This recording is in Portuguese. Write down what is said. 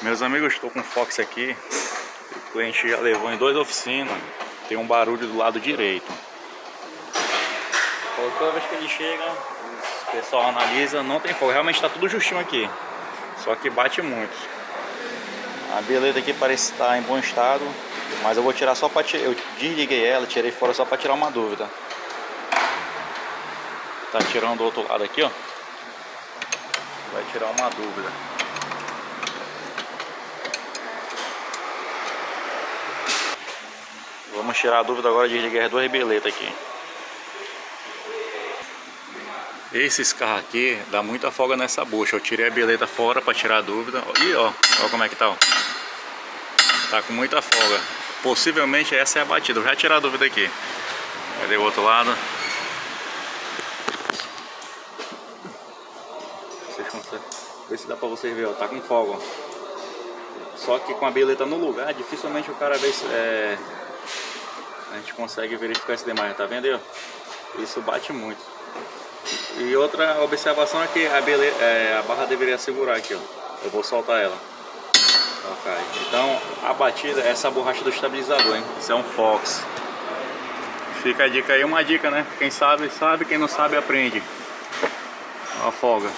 Meus amigos, estou com o Fox aqui. O cliente já levou em 2 oficinas. Tem um barulho do lado direito. Toda vez que ele chega, o pessoal analisa, não tem fogo. Realmente está tudo justinho aqui. Só que bate muito. A beleza aqui parece estar em bom estado, mas eu vou tirar só para tirar. Eu desliguei ela, tirei fora só para tirar uma dúvida. Tá tirando do outro lado aqui, ó. Vai tirar uma dúvida. Vamos tirar a dúvida agora de ligar as 2 rebeletas aqui. Esses carros aqui dá muita folga nessa bucha. Eu tirei a beleta fora para tirar a dúvida. E ó como é que tá, ó. Tá com muita folga. Possivelmente essa é a batida. Eu já tirar a dúvida aqui. Cadê o outro lado? Vocês conseguem ver se dá pra vocês verem, ó. Tá com folga, ó. Só que com a beleta no lugar, dificilmente o cara vê se a gente consegue verificar esse demais, tá vendo aí, ó? Isso bate muito. E outra observação é que a barra deveria segurar aqui, ó. Eu vou soltar ela. Okay. Então a batida é essa borracha do estabilizador, hein? Isso é um Fox. Fica a dica aí, uma dica, né? Quem sabe, sabe. Quem não sabe, aprende. Ó a folga.